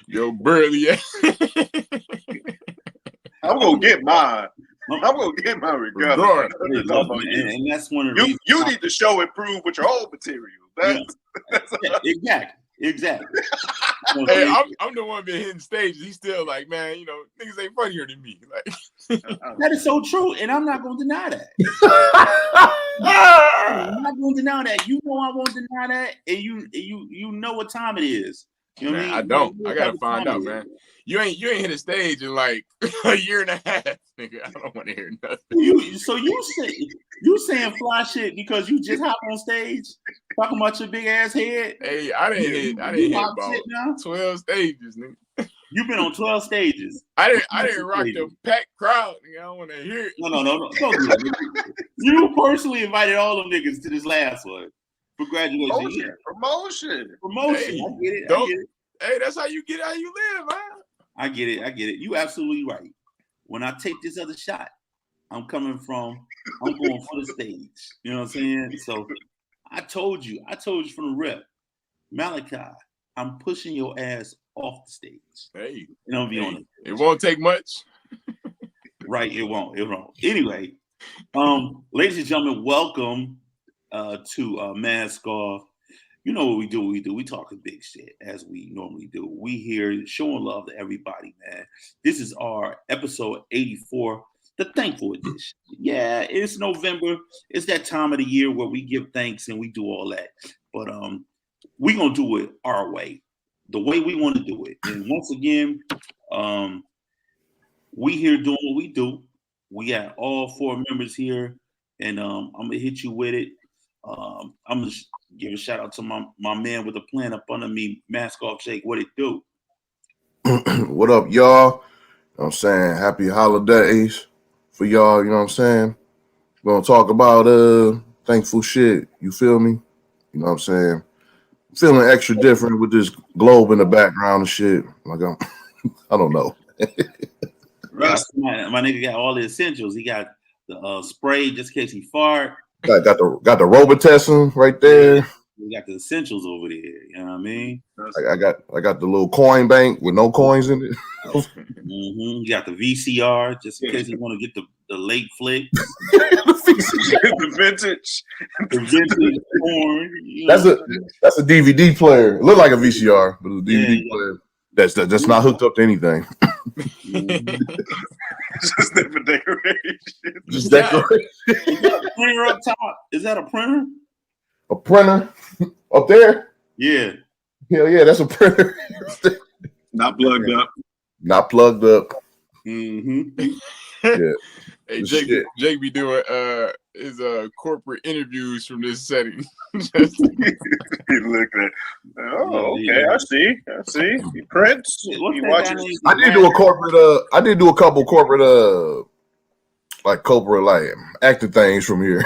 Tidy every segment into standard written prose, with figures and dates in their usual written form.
Yo, Burley. I'm gonna get mine. I'm gonna get mine regardless. And that's one of the reasons. You need to show and prove with your own material. Exactly. Hey, I'm the one been hitting stages. He's still like, man, niggas ain't funnier than me. Like, that is so true, and I'm not gonna deny that. I'm not gonna deny that. You know I won't deny that, and you know what time it is. You know what I mean? I don't. I gotta find out, man. You ain't hit a stage in like a year and a half, nigga. I don't want to hear nothing. You saying fly shit because you just hop on stage talking about your big ass head? Hey, I didn't hit about 12 stages, nigga. You've been on 12 stages. I didn't rock the packed crowd, nigga. I don't want to hear it. No. Don't do that. You personally invited all them niggas to this last one. For graduation. Promotion. Hey, I get it. Hey, that's how you get how you live, man. I get it. You absolutely right. When I take this other shot, I'm going for the stage. You know what I'm saying? So I told you from the rep, Malachi, I'm pushing your ass off the stage. Hey, be honest. It won't take much. Right, it won't. Anyway, ladies and gentlemen, welcome to Mask Off. You know what we do? We talk big shit as we normally do. We here showing love to everybody, man. This is our episode 84, the thankful edition. Yeah, it's November. It's that time of the year where we give thanks and we do all that. But we're gonna do it our way, the way we want to do it. And once again, we here doing what we do. We got all 4 members here, and I'm gonna hit you with it. I'm gonna give a shout out to my man with the plan up under me, Mask Off Jake. What it do? What up, y'all? You know what I'm saying? Happy holidays for y'all, you know what I'm saying? We're gonna talk about thankful shit. You feel me? You know what I'm saying? Feeling extra different with this globe in the background and shit. Like I don't know. Russ, my nigga got all the essentials. He got the spray just in case he fart. Got the Robitussin right there. We got the essentials over there. You know what I mean? I got the little coin bank with no coins in it. You got the VCR just in case you want to get the late flick. the vintage porn. That's a DVD player. It looked like a VCR, but it's a DVD player. That's not hooked up to anything. Just there for decoration. Just decoration. Is that a printer up top? Is that a printer? A printer up there? Yeah. Hell yeah, that's a printer. Not plugged up. Not plugged up. Mm-hmm. Yeah. Hey, Jake be doing his corporate interviews from this setting. He looked at. Oh, okay. I see. Prince. I did do a corporate. I did do a couple corporate corporate acting things from here.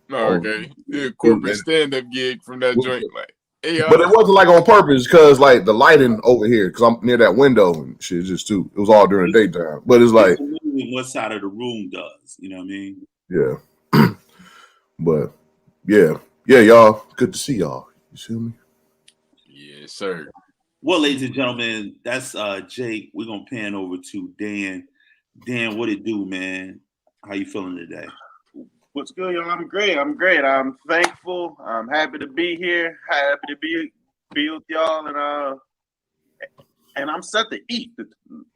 Okay. Yeah, corporate stand-up gig from that joint. Like, hey, but it wasn't like on purpose because like the lighting over here because I'm near that window and shit. Just too. It was all during the daytime. But it's like what side of the room does. You know what I mean? Yeah. But yeah, y'all. Good to see y'all. You see me? Yes, sir. Well, ladies and gentlemen, that's Jake. We're gonna pan over to Dan. Dan, what it do, man? How you feeling today? What's good, y'all? I'm great. I'm thankful. I'm happy to be here. Happy to be with y'all, and I'm set to eat the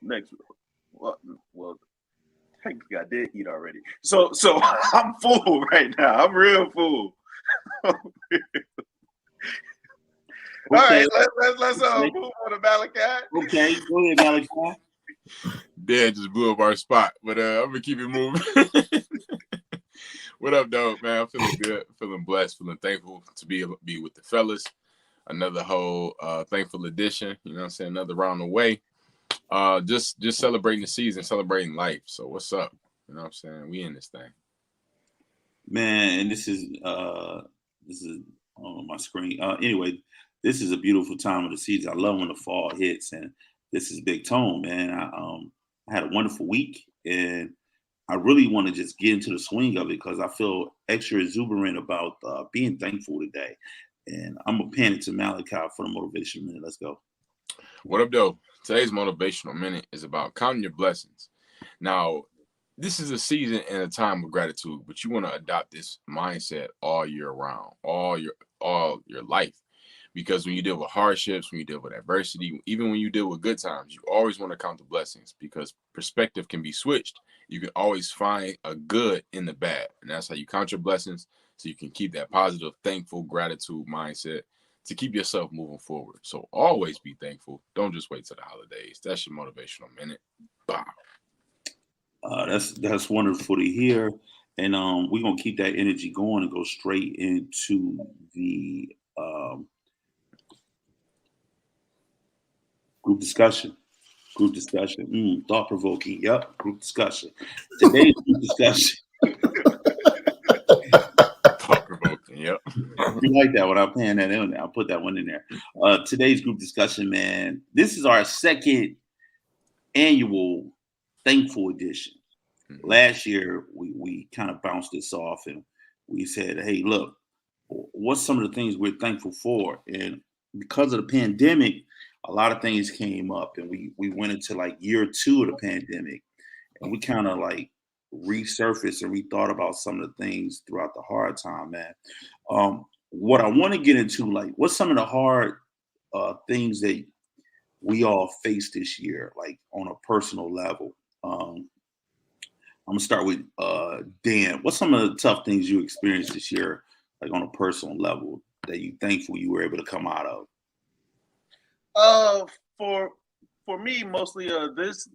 next. Well, technically I did eat already. So I'm full right now. I'm real full. All right, let's move on to Malachi. Okay, go ahead, Malachi. Dad just blew up our spot, but I'm gonna keep it moving. What up, dog, man? I'm feeling good, feeling blessed, feeling thankful to be with the fellas. Another whole thankful edition. You know what I'm saying? Another round away. Just celebrating the season, celebrating life. So what's up? You know what I'm saying? We in this thing. Man, and this is on my screen. Anyway, this is a beautiful time of the season. I love when the fall hits, and this is Big Tone, man. I had a wonderful week, and I really want to just get into the swing of it because I feel extra exuberant about being thankful today. And I'm gonna pan it to Malachi for the motivation minute. Let's go. What up, though? Today's motivational minute is about counting your blessings. Now, this is a season and a time of gratitude, but you want to adopt this mindset all year round, all your life. Because when you deal with hardships, when you deal with adversity, even when you deal with good times, you always want to count the blessings because perspective can be switched. You can always find a good in the bad. And that's how you count your blessings so you can keep that positive, thankful, gratitude mindset to keep yourself moving forward. So always be thankful. Don't just wait till the holidays. That's your motivational minute. Bye. That's wonderful to hear. And we're gonna keep that energy going and go straight into the group discussion. Thought provoking. Yep, group discussion. Today's group discussion. Thought provoking. Yep. You like that when I'm paying that in there? I'll put that one in there. Today's group discussion, man. This is our second annual Thankful edition. Last year, we kind of bounced this off and we said, hey, look, what's some of the things we're thankful for? And because of the pandemic, a lot of things came up and we went into like year 2 of the pandemic and we kind of like resurfaced and rethought about some of the things throughout the hard time, man. What I want to get into, like, what's some of the hard things that we all faced this year, like on a personal level? I'm gonna start with Dan. What's some of the tough things you experienced this year, like on a personal level, that you thankful you were able to come out of? For me, mostly this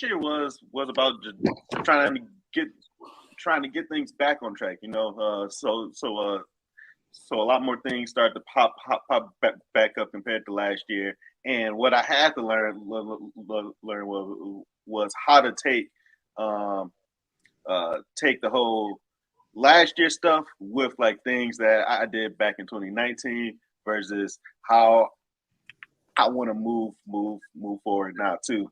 year was about just trying to get things back on track. So a lot more things started to pop back up compared to last year. And what I had to learn was how to take the whole last year stuff with like things that I did back in 2019 versus how I want to move forward now too.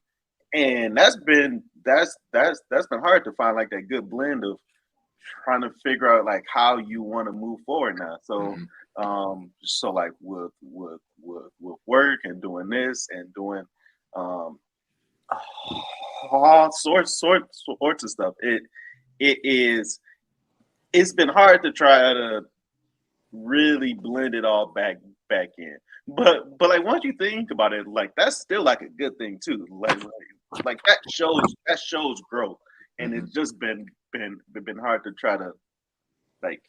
And that's been hard to find, like that good blend of trying to figure out like how you want to move forward now. So so like with work and doing this and doing all sorts of stuff. It's been hard to try to really blend it all back in. But like once you think about it, like that's still like a good thing too. Like that shows growth, and it's just been hard to try to like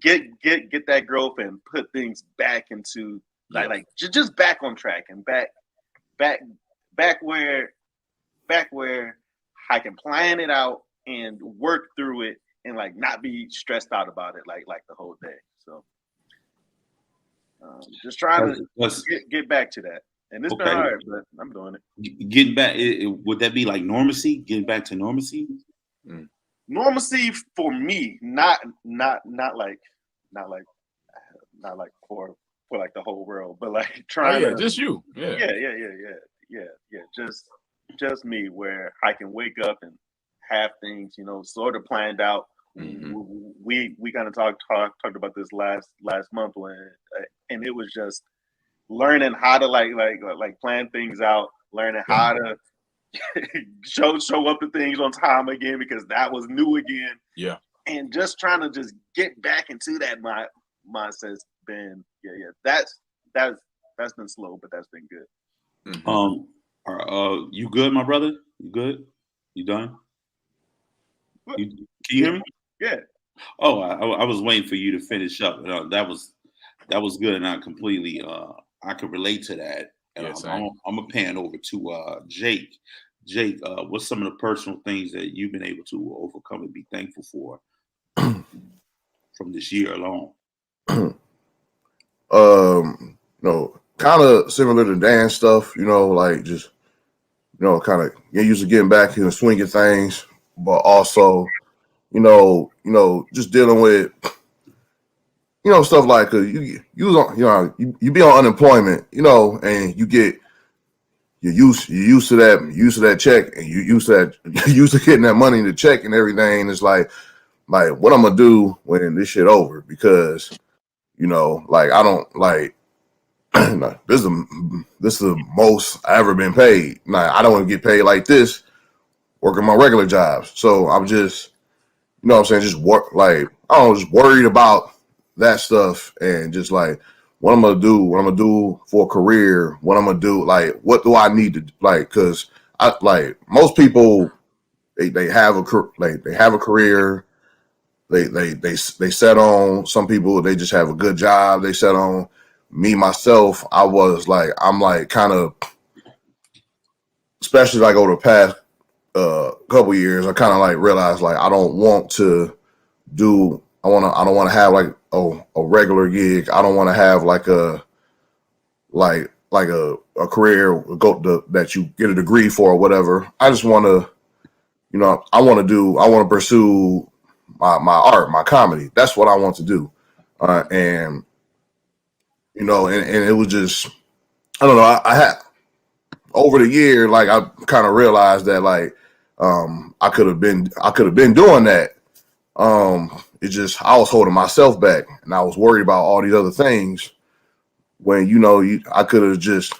get that growth and put things back into like just back on track and back where I can plan it out and work through it and like not be stressed out about it like the whole day. So just trying to get back to that. And it's been hard, but I'm doing it. Getting back, would that be like normalcy? Getting back to normalcy? Normalcy for me, not like for like the whole world, but like trying to just you. Yeah. Just me, where I can wake up and have things, sort of planned out. We kind of talked about this last month and it was just learning how to like plan things out, learning how to show up to things on time again because that was new again. Yeah, and just trying to just get back into that mindset's been that's been slow, but that's been good. You good, my brother? You good? You done? Can you hear me? Yeah. Oh, I was waiting for you to finish up. That was good, and I completely I could relate to that. And I'm gonna pan over to Jake. Jake, what's some of the personal things that you've been able to overcome and be thankful for from this year alone? Kind of similar to Dan's stuff, like just, kind of get used to getting back in the swing of things, but also, just dealing with, stuff like you be on unemployment, and you're used to that check, and you're used to getting that money in the check and everything. And it's like what I'm gonna do when this shit over, because You know, like I don't like no, this is the most I ever been paid. Like I don't want to get paid like this working my regular jobs. So I'm just, you know what I'm saying, just work like I don't know, just worried about that stuff and just like what I'm gonna do for a career, what I'm gonna do, like what do I need to like because I like most people they have a career. They set on. Some people they just have a good job. They set on. Me myself, I'm like kind of, especially like over the past couple years, I kind of like realized like I don't want to do. I don't want to have like a regular gig. I don't want to have like a career that you get a degree for or whatever. I just want to, you know, I want to pursue my art, my comedy. That's what I want to do. And, you know, and it was just, I don't know. I had over the year, like I kind of realized that like, I could have been doing that. It just, I was holding myself back and I was worried about all these other things when, you know, I could just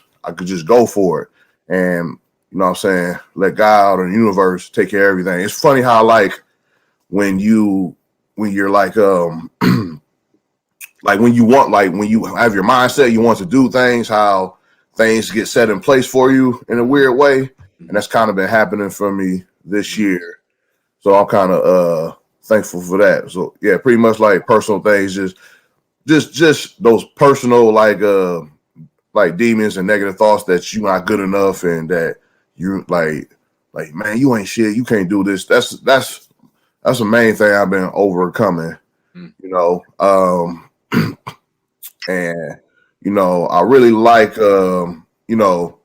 go for it. And, you know what I'm saying? Let God or the universe take care of everything. It's funny how like, when you're like like when you have your mindset you want to do things, how things get set in place for you in a weird way, and that's kind of been happening for me this year. So I'm kind of thankful for that. So yeah, pretty much like personal things, just those personal like demons and negative thoughts that you're not good enough and that you like man, you ain't shit, you can't do this. That's the main thing I've been overcoming, you know. And you know, I really like, you know,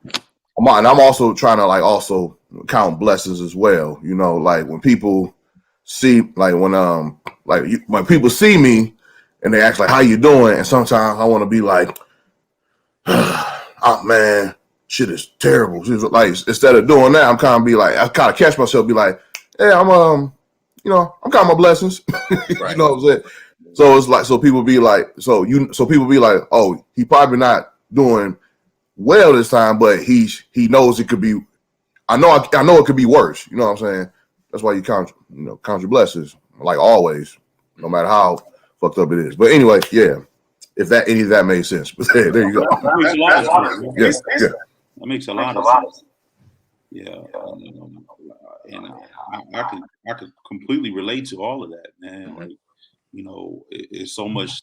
I'm also trying to like also count blessings as well. You know, like when people see, like when people see me and they ask like, "How you doing?" and sometimes I want to be like, "Oh man, shit is terrible." Like instead of doing that, I'm kind of be like, I kind of catch myself, be like, "Hey, you know, I'm counting my blessings." Right. You know what I'm saying? So it's like, so people be like, oh, he probably not doing well this time, but he knows it could be. I know it could be worse. You know what I'm saying? That's why you count your blessings, like always, no matter how fucked up it is. But anyway, yeah, if any of that made sense. But there you go. That makes a lot of sense. Yes, yeah. That makes a lot of sense. Yeah, and I could completely relate to all of that, man. Like, you know, it's so much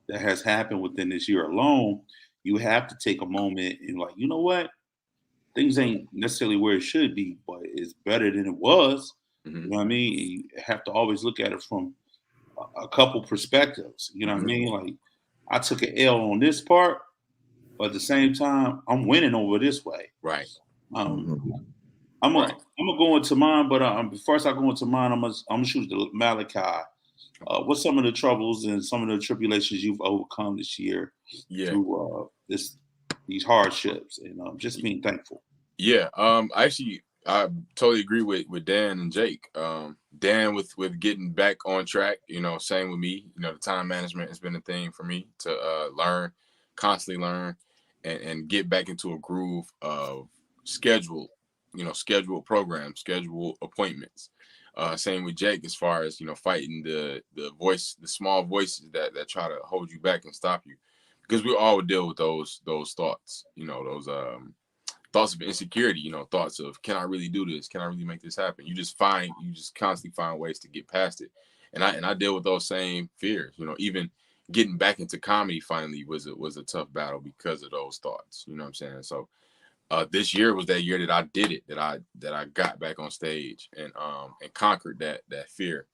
that has happened within this year alone. You have to take a moment and like, you know what? Things ain't necessarily where it should be, but it's better than it was. You know what I mean? You have to always look at it from a couple perspectives. You know what I mean? Like, I took an L on this part, but at the same time, I'm winning over this way. Right. I'm gonna go into mine, but first I go into mine. I'm gonna shoot the Malachi. What's some of the troubles and some of the tribulations you've overcome this year through these hardships, and just being thankful? Yeah, actually, I totally agree with Dan and Jake. Dan with getting back on track. You know, same with me. You know, the time management has been a thing for me to constantly learn, and get back into a groove of scheduled programs, scheduled appointments. Same with Jake as far as, you know, fighting the small voices that try to hold you back and stop you, because we all deal with those thoughts, you know, those thoughts of insecurity, you know, thoughts of, can I really do this? Can I really make this happen? You just constantly find ways to get past it. And I deal with those same fears, you know. Even getting back into comedy finally was a tough battle because of those thoughts, you know what I'm saying? So this year was that year that I did it, that I got back on stage and conquered that fear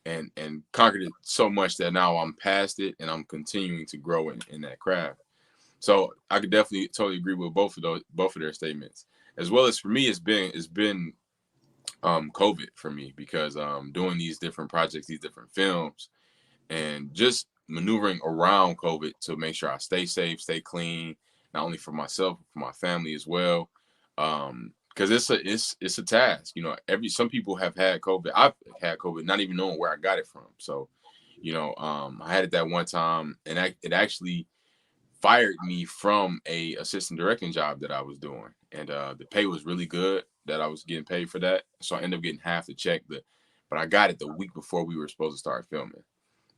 and conquered it so much that now I'm past it and I'm continuing to grow in that craft. So I could definitely totally agree with both of their statements. As well as for me, it's been COVID for me, because doing these different projects, these different films, and just maneuvering around COVID to make sure I stay safe, stay clean, not only for myself, but for my family as well. Because it's a task. You know, some people have had COVID. I've had COVID, not even knowing where I got it from. So, I had it that one time, and it actually fired me from a assistant directing job that I was doing, and the pay was really good that I was getting paid for that. So I ended up getting half the check, but I got it the week before we were supposed to start filming,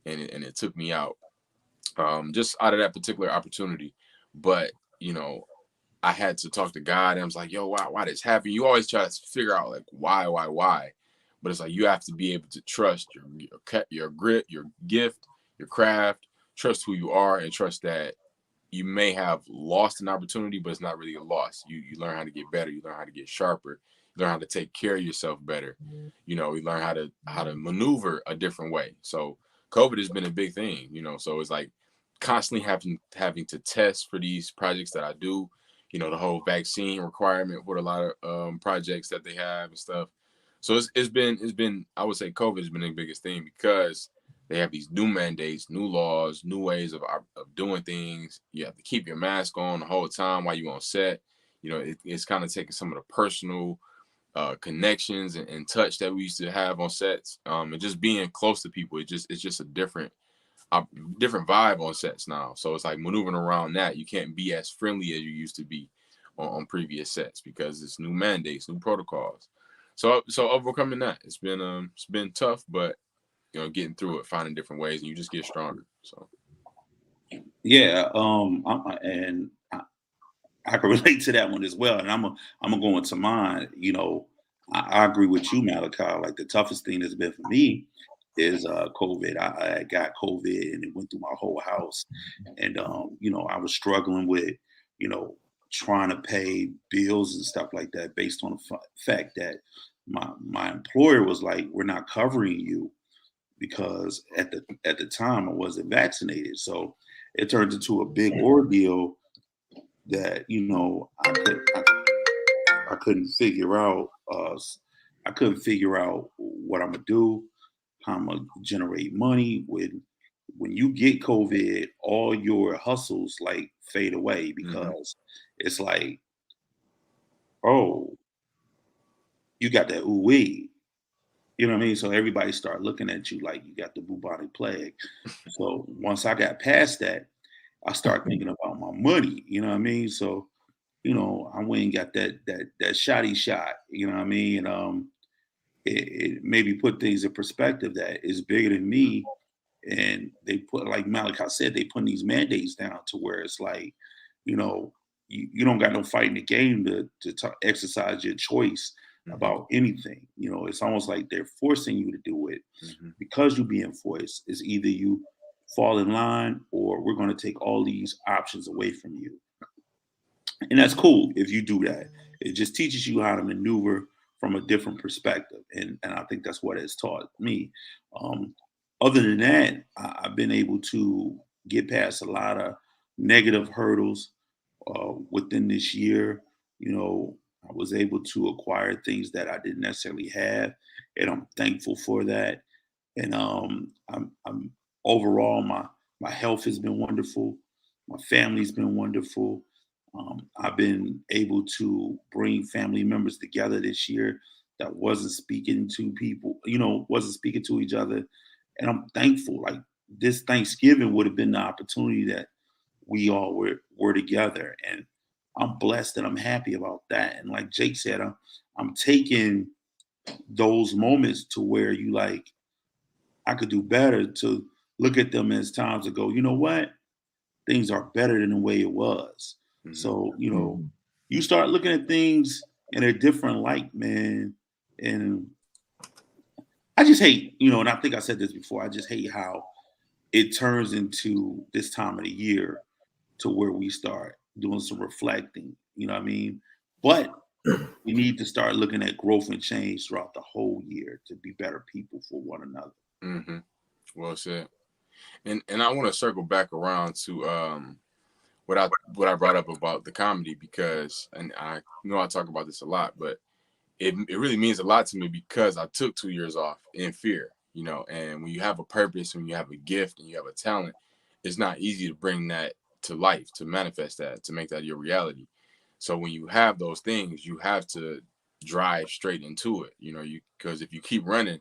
and it took me out, just out of that particular opportunity. But I had to talk to God, and I was like, yo, why this happened? You always try to figure out like why, but it's like you have to be able to trust your grit, your gift, your craft, trust who you are, and trust that you may have lost an opportunity, but it's not really a loss. You learn how to get better. You learn how to get sharper. You learn how to take care of yourself better. You learn how to maneuver a different way. So COVID has been a big thing, so it's like constantly having to test for these projects that I do, the whole vaccine requirement for a lot of projects that they have and stuff. So it's been, I would say COVID has been the biggest thing, because they have these new mandates, new laws, new ways of doing things. You have to keep your mask on the whole time while you're on set. It's kind of taking some of the personal connections and touch that we used to have on sets, and just being close to people. It's just a different vibe on sets now. So it's like maneuvering around that. You can't be as friendly as you used to be on previous sets, because it's new mandates, new protocols. So overcoming that, it's been tough, but getting through it, finding different ways, and you just get stronger. So Yeah, I can relate to that one as well. And I'm gonna go into mine. I agree with you, Malachi. Like, the toughest thing that's been for me is COVID. I got COVID, and it went through my whole house. And I was struggling with trying to pay bills and stuff like that, based on the fact that my employer was like, we're not covering you, because at the time I wasn't vaccinated. So it turned into a big ordeal that I couldn't figure out. I couldn't figure out what I'm gonna do, how I'm gonna generate money. When you get COVID, all your hustles like fade away, because it's like, oh, you got that ooh wee. You know what I mean? So everybody start looking at you like you got the bubonic plague. So once I got past that, I start thinking about my money. You know what I mean? So I went and got that shotty shot. You know what I mean? And it maybe put things in perspective that is bigger than me. And they put, like Malachi said, they put these mandates down to where it's like, you don't got no fight in the game to exercise your choice about anything. It's almost like they're forcing you to do it. Because you're being forced. It's either you fall in line, or we're going to take all these options away from you. And that's cool if you do that. It just teaches you how to maneuver from a different perspective. And I think that's what it's taught me. Other than that, I've been able to get past a lot of negative hurdles within this year. I was able to acquire things that I didn't necessarily have, and I'm thankful for that. And I'm overall, my health has been wonderful. My family's been wonderful. I've been able to bring family members together this year that wasn't speaking to people, wasn't speaking to each other. And I'm thankful. Like, this Thanksgiving would have been the opportunity that we all were together. And I'm blessed, and I'm happy about that. And like Jake said, I'm taking those moments to where I could do better, to look at them as times to go, you know what? Things are better than the way it was. So, you start looking at things in a different light, man. And I just hate, and I think I said this before, I just hate how it turns into this time of the year to where we start doing some reflecting, you know what I mean? But we need to start looking at growth and change throughout the whole year to be better people for one another. Well said. And I want to circle back around to what I brought up about the comedy, because, and I know I talk about this a lot, but it really means a lot to me, because I took 2 years off in fear, and when you have a purpose, when you have a gift and you have a talent, it's not easy to bring that to life, to manifest that, to make that your reality. So when you have those things, you have to drive straight into it, because if you keep running,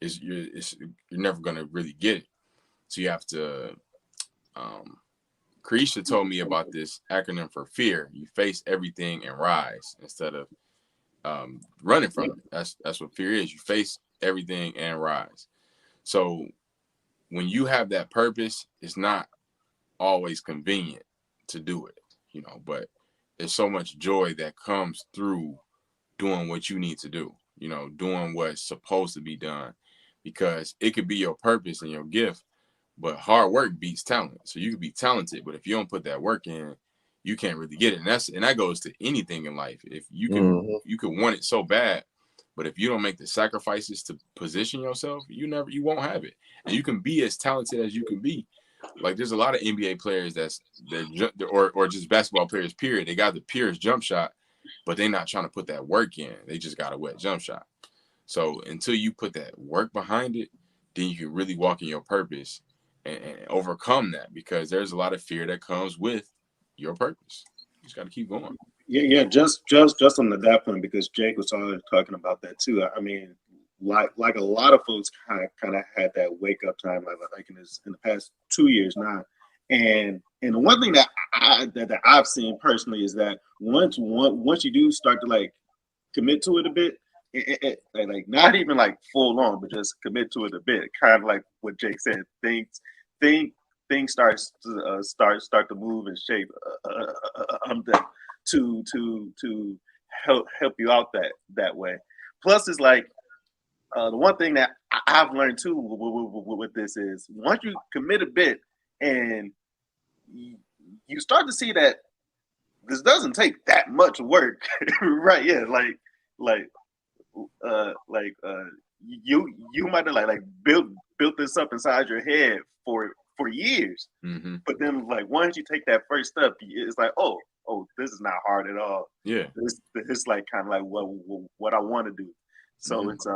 you're never going to really get it. So you have to. Krisha told me about this acronym for fear. You face everything and rise instead of running from it. That's what fear is. You face everything and rise. So when you have that purpose, it's not always convenient to do it, but there's so much joy that comes through doing what you need to do, doing what's supposed to be done, because it could be your purpose and your gift, but hard work beats talent. So you could be talented, but if you don't put that work in, you can't really get it. And that goes to anything in life. If you can want it so bad, but if you don't make the sacrifices to position yourself, you won't have it. And you can be as talented as you can be. Like there's a lot of NBA players or just basketball players, period. They got the purest jump shot, but they're not trying to put that work in. They just got a wet jump shot. So until you put that work behind it, then you can really walk in your purpose and overcome that, because there's a lot of fear that comes with your purpose. You just got to keep going. Yeah. Just on that point, because Jake was talking about that too. I mean, like a lot of folks kind of had that wake up time, like in the past 2 years now. And the one thing that I've seen personally is that once you do start to like commit to it a bit, like not even like full on, but just commit to it a bit, kind of like what Jake said, things start to move and shape to help you out that way. Plus, it's like the one thing that I've learned too with this is once you commit a bit and you start to see that this doesn't take that much work, right? Yeah, you might have like built this up inside your head for years, but then like once you take that first step, it's like oh, this is not hard at all. Yeah, this like kind of like what I want to do. So it's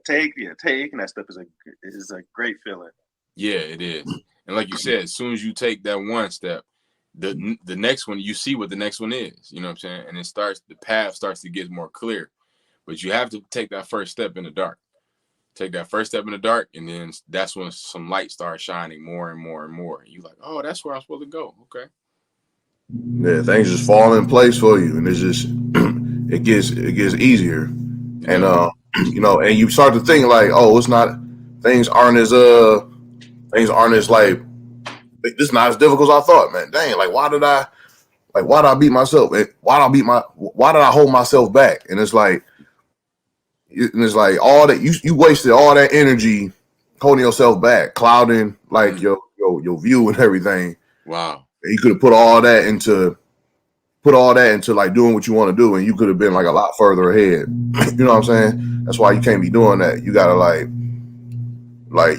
taking that step is a great feeling. Yeah, it is. And like you said, as soon as you take that one step, the next one, you see what the next one is. You know what I'm saying? And the path starts to get more clear. But you have to take that first step in the dark. Take that first step in the dark, and then that's when some light starts shining more and more and more. And you're like, oh, that's where I'm supposed to go. Okay. Yeah, things just fall in place for you, and it's just it gets easier. And and you start to think like, oh, it's not things aren't as like this is not as difficult as I thought, man. Dang, like why did I beat myself? Why did I hold myself back? And it's like all that you wasted all that energy holding yourself back, clouding like your view and everything. Wow. And you could have put all that into like doing what you want to do, and you could have been like a lot further ahead. You know what I'm saying? That's why you can't be doing that. You gotta like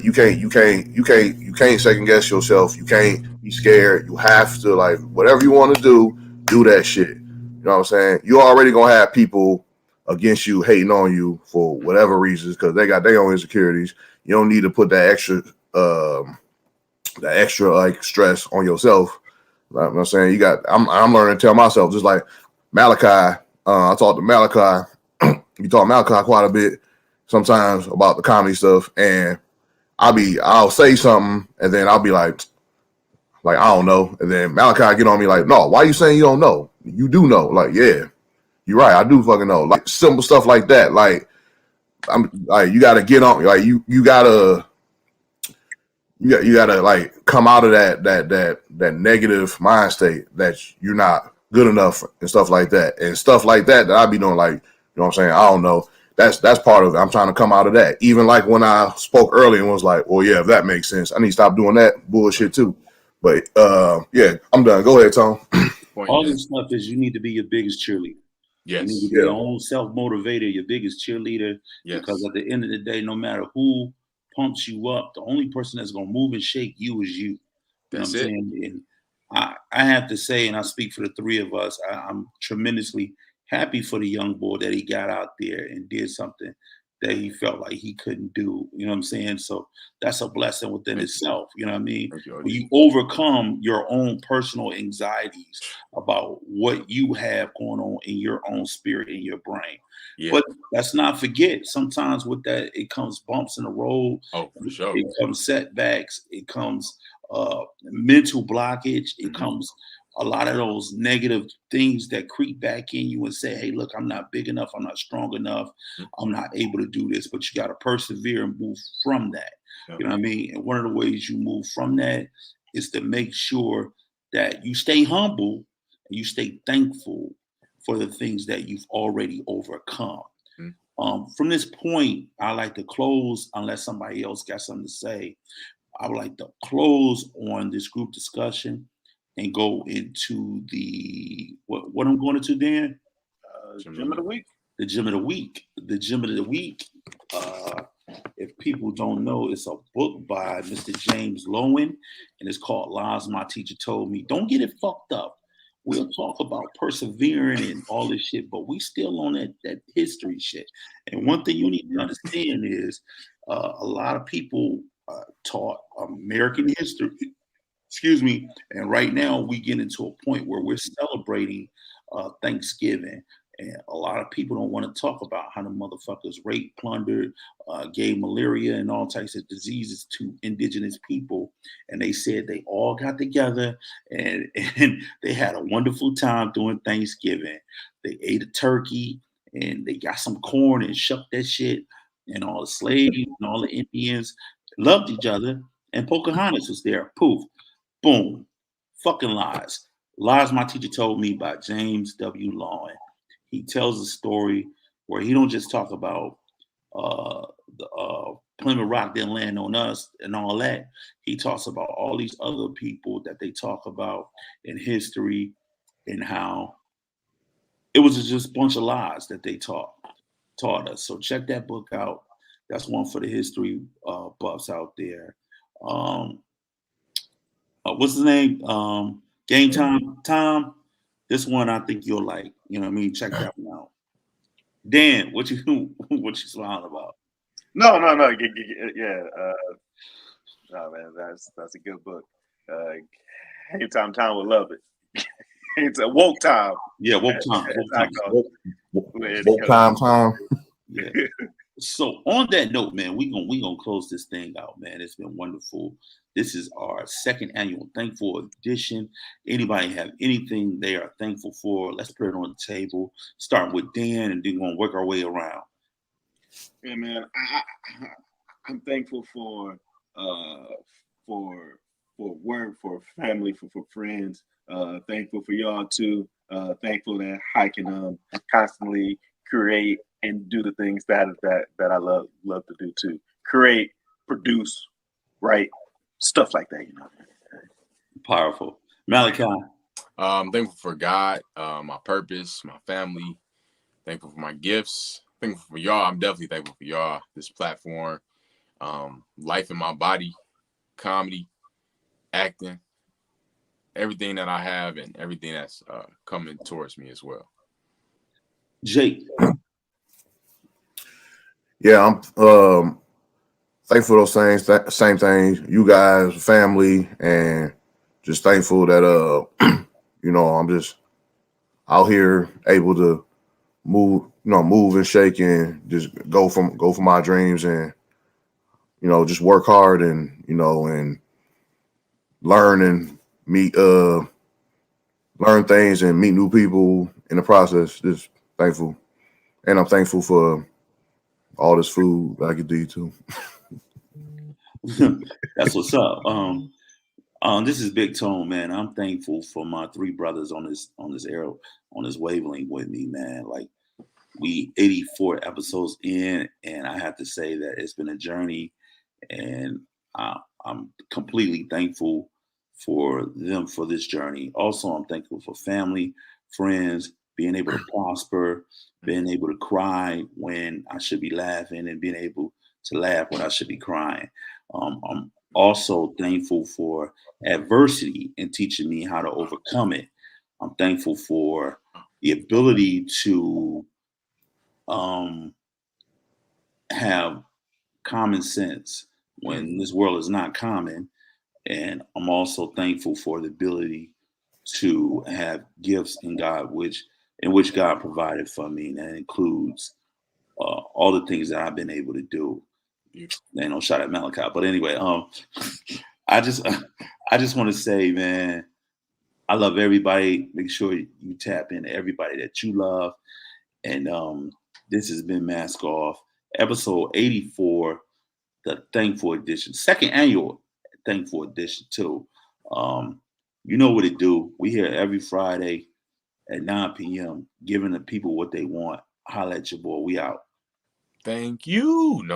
you can't second guess yourself. You can't be scared. You have to like whatever you want to do that shit. You know what I'm saying? You're already gonna have people against you hating on you for whatever reasons because they got their own insecurities. You don't need to put that extra like stress on yourself. You know what I'm saying? I'm learning to tell myself, just like Malachi. I talk to Malachi. We talk to Malachi quite a bit sometimes about the comedy stuff, and I'll say something, and then I'll be like I don't know, and then Malachi get on me like, no, why you saying you don't know? You do know. Like, yeah, you're right, I do fucking know. Like simple stuff like that. Like I'm like you gotta get on. Like you gotta like come out of that negative mind state that you're not good enough and stuff like that. And stuff like that I be doing, like, you know what I'm saying? I don't know. That's part of it. I'm trying to come out of that. Even like when I spoke earlier and was like, well, yeah, if that makes sense, I need to stop doing that bullshit too. But yeah, I'm done. Go ahead, Tom. All this stuff is you need to be your biggest cheerleader. Yes. You need to be your own self-motivator, your biggest cheerleader. Yes. Because at the end of the day, no matter who pumps you up, the only person that's going to move and shake you is you. You know what I'm saying? And I have to say, and I speak for the three of us, I'm tremendously happy for the young boy that he got out there and did something that he felt like he couldn't do. You know what I'm saying? So that's a blessing within itself. You know what I mean? When you overcome your own personal anxieties about what you have going on in your own spirit, in your brain. Yeah. But let's not forget, sometimes with that, it comes bumps in the road. Oh, for sure. It comes setbacks. It comes mental blockage. It comes a lot of those negative things that creep back in you and say, hey, look, I'm not big enough. I'm not strong enough. I'm not able to do this. But you got to persevere and move from that. You know what I mean? And one of the ways you move from that is to make sure that you stay humble and you stay thankful for the things that you've already overcome. From this point, I like to close, unless somebody else got something to say. I would like to close on this group discussion and go into the what I'm going into, Dan? Gym of the week. The gym of the week. The gym of the week. If people don't know, it's a book by Mr. James Lowen, and it's called Lies My Teacher Told Me. Don't get it fucked up. We'll talk about persevering and all this shit, but we still on that history shit. And one thing you need to understand is a lot of people taught American history. Excuse me. And right now we get into a point where we're celebrating Thanksgiving. And a lot of people don't want to talk about how the motherfuckers raped, plundered, gave malaria and all types of diseases to indigenous people. And they said they all got together and they had a wonderful time during Thanksgiving. They ate a turkey and they got some corn and shucked that shit. And all the slaves and all the Indians loved each other. And Pocahontas was there. Poof. Boom. Fucking lies. Lies My Teacher Told Me by James W. Lowen. He tells a story where he don't just talk about the Plymouth Rock didn't land on us and all that. He talks about all these other people that they talk about in history and how it was just a bunch of lies that they taught us. So check that book out. That's one for the history buffs out there. What's his name? Game Time Tom. This one I think you'll like. You know what I mean? Check that one out. Dan, what you smiling about? No. Yeah. No, man, that's a good book. Game Time would love it. It's a woke time. Yeah, woke time. Woke time. Yeah. So on that note, man, we gonna close this thing out, man. It's been wonderful. This is our second annual Thankful edition. Anybody have anything they are thankful for? Let's put it on the table. Start with Dan, and then we're gonna work our way around. Yeah, man. I'm thankful for work, for family, for friends. Thankful for y'all too. Thankful that I can constantly create and do the things that I love to do too. Create, produce, write, stuff like that, you know. Powerful. Malachi. I'm thankful for God, my purpose, my family. Thankful for my gifts. Thankful for y'all. I'm definitely thankful for y'all. This platform, life in my body, comedy, acting, everything that I have and everything that's coming towards me as well. Jake. Yeah, I'm thankful for those things, same things. You guys, family, and just thankful that I'm just out here able to move and shake and just go for my dreams and just work hard and and learn and meet learn things and meet new people in the process. Just thankful, and I'm thankful for all this food that I can do too. That's what's up. This is Big Tone, man. I'm thankful for my three brothers on this wavelength with me, man. Like we 84 episodes in, and I have to say that it's been a journey, and I'm completely thankful for them for this journey. Also, I'm thankful for family, friends, being able to prosper, being able to cry when I should be laughing, and being able to laugh when I should be crying. I'm also thankful for adversity and teaching me how to overcome it. I'm thankful for the ability to have common sense when this world is not common. And I'm also thankful for the ability to have gifts in God, in which God provided for me. And that includes all the things that I've been able to do. Ain't no shot at Malachi. But anyway, I just want to say, man, I love everybody. Make sure you tap into everybody that you love. And this has been Mask Off, episode 84, the Thankful Edition, second annual Thankful Edition too. You know what it do. We here every Friday at 9 p.m. giving the people what they want. Holla at your boy. We out. Thank you.